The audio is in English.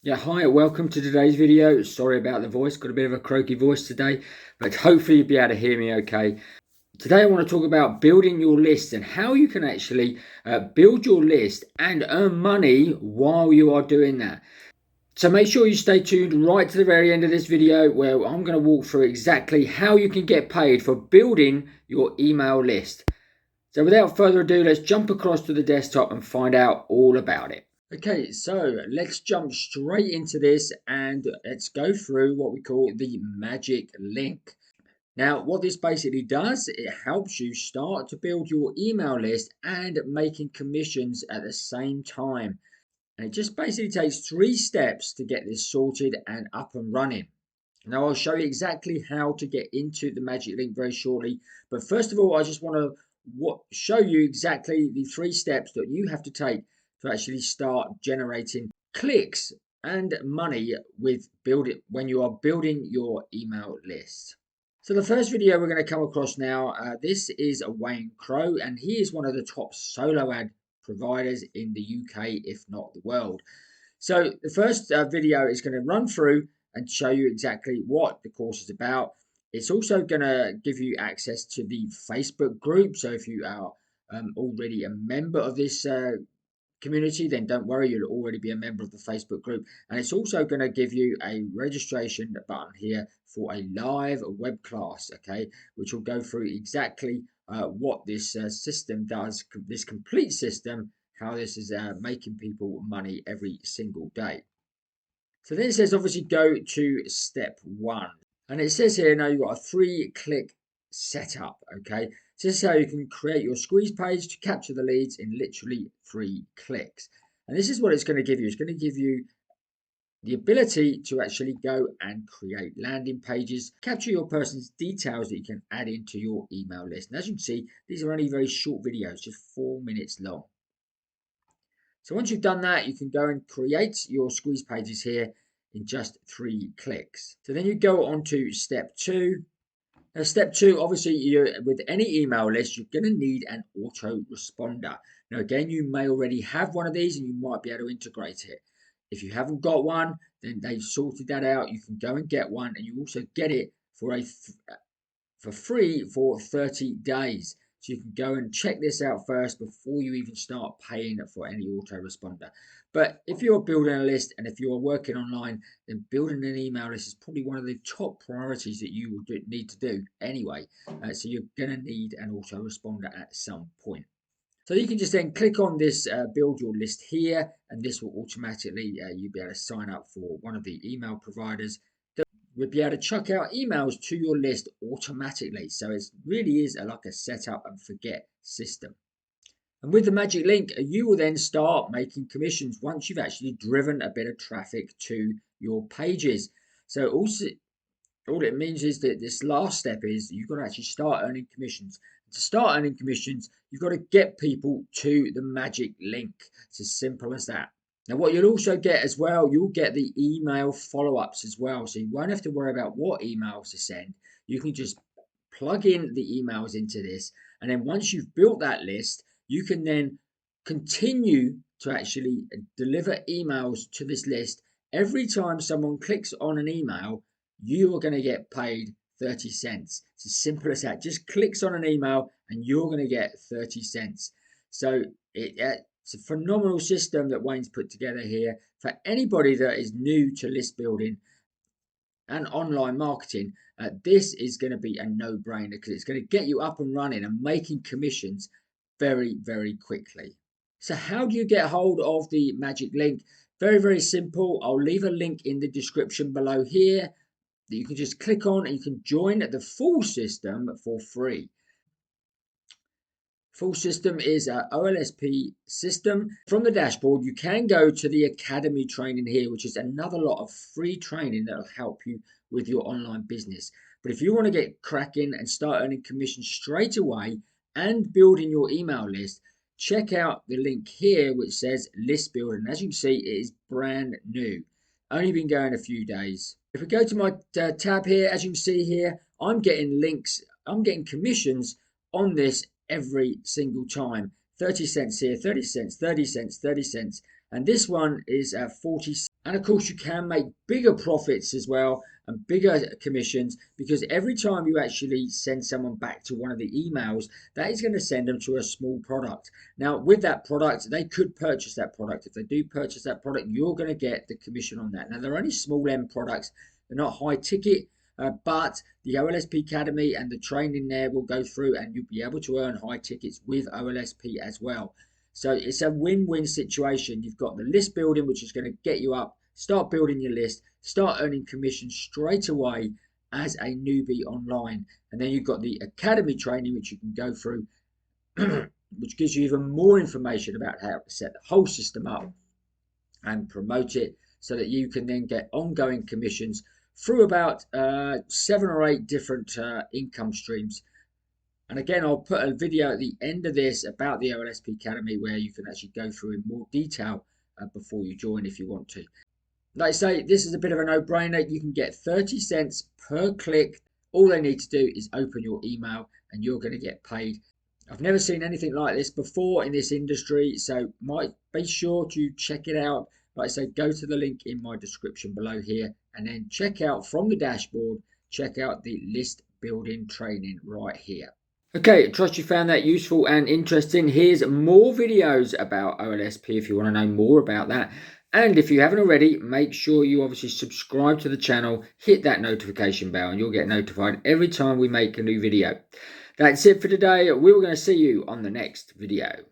Yeah, hi, welcome to today's video. Sorry about the voice, got a bit of a croaky voice today, but hopefully you'll be able to hear me okay. Today I want to talk about building your list and how you can actually build your list and earn money while you are doing that. So make sure you stay tuned right to the very end of this video where I'm going to walk through exactly how you can get paid for building your email list. So without further ado, let's jump across to the desktop and find out all about it. Okay, so let's jump straight into this and let's go through what we call the Magick link. Now, what this basically does, it helps you start to build your email list and making commissions at the same time. And it just basically takes 3 steps to get this sorted and up and running. Now, I'll show you exactly how to get into the Magick link very shortly. But first of all, I just want to show you exactly the 3 steps that you have to take to actually start generating clicks and money with when you are building your email list. So the first video we're going to come across now, this is Wayne Crow, and he is one of the top solo ad providers in the UK, if not the world. So the first video is going to run through and show you exactly what the course is about. It's also going to give you access to the Facebook group. So if you are already a member of this community, then don't worry, you'll already be a member of the Facebook group. And it's also going to give you a registration button here for a live web class, okay, which will go through exactly what this system does, this complete system, how this is making people money every single day. So then it says obviously go to step 1. And it says here now you've got a 3-click setup, okay? So this is how you can create your squeeze page to capture the leads in literally 3 clicks. And this is what it's going to give you. It's going to give you the ability to actually go and create landing pages, capture your person's details that you can add into your email list. And as you can see, these are only very short videos, just 4 minutes long. So once you've done that, you can go and create your squeeze pages here in just 3 clicks. So then you go on to step 2. Now, step 2, obviously, with any email list, you're going to need an autoresponder. Now, again, you may already have one of these and you might be able to integrate it. If you haven't got one, then they've sorted that out. You can go and get one, and you also get it for free for 30 days. So you can go and check this out first before you even start paying for any autoresponder. But if you're building a list and if you're working online, then building an email list is probably one of the top priorities that you will need to do anyway. So you're going to need an autoresponder at some point. So you can just then click on this build your list here, and this will automatically, you'll be able to sign up for one of the email providers. We'll be able to chuck out emails to your list automatically. So it really is like a set up and forget system. And with the Magick link, you will then start making commissions once you've actually driven a bit of traffic to your pages. So also, all it means is that this last step is you've got to actually start earning commissions. To start earning commissions, you've got to get people to the Magick link. It's as simple as that. Now, what you'll also get as well, you'll get the email follow-ups as well. So you won't have to worry about what emails to send. You can just plug in the emails into this. And then once you've built that list, you can then continue to actually deliver emails to this list. Every time someone clicks on an email, you are going to get paid 30 cents. It's as simple as that. Just clicks on an email and you're going to get 30 cents. So it's a phenomenal system that Wayne's put together here for anybody that is new to list building and online marketing. This is going to be a no-brainer because it's going to get you up and running and making commissions very, very quickly. So how do you get hold of the Magick link? Very, very simple. I'll leave a link in the description below here that you can just click on and you can join the full system for free. Full system is a OLSP system. From the dashboard, you can go to the Academy training here, which is another lot of free training that will help you with your online business. But if you want to get cracking and start earning commission straight away and building your email list, check out the link here, which says list builder. And as you can see, it is brand new. Only been going a few days. If we go to my tab here, as you can see here, I'm getting links, I'm getting commissions on this every single time. 30 cents here, 30 cents, 30 cents, 30 cents. And this one is 40 And of course, you can make bigger profits as well and bigger commissions, because every time you actually send someone back to one of the emails, that is going to send them to a small product. Now, with that product, they could purchase that product. If they do purchase that product, you're going to get the commission on that. Now, they're only small end products, they're not high ticket. But the OLSP Academy and the training there will go through, and you'll be able to earn high tickets with OLSP as well. So it's a win-win situation. You've got the list building, which is going to get you up, start building your list, start earning commission straight away as a newbie online. And then you've got the academy training, which you can go through, which gives you even more information about how to set the whole system up and promote it, so that you can then get ongoing commissions through about 7 or 8 different income streams. And again, I'll put a video at the end of this about the OLSP Academy where you can actually go through in more detail before you join if you want to. Like I say, this is a bit of a no-brainer. You can get 30 cents per click. All they need to do is open your email and you're going to get paid. I've never seen anything like this before in this industry, so be sure to check it out. Like I say, go to the link in my description below here and then check out from the dashboard, check out the list building training right here. Okay, trust you found that useful and interesting. Here's more videos about OLSP if you want to know more about that. And if you haven't already, make sure you obviously subscribe to the channel, hit that notification bell, and you'll get notified every time we make a new video. That's it for today. We were going to see you on the next video.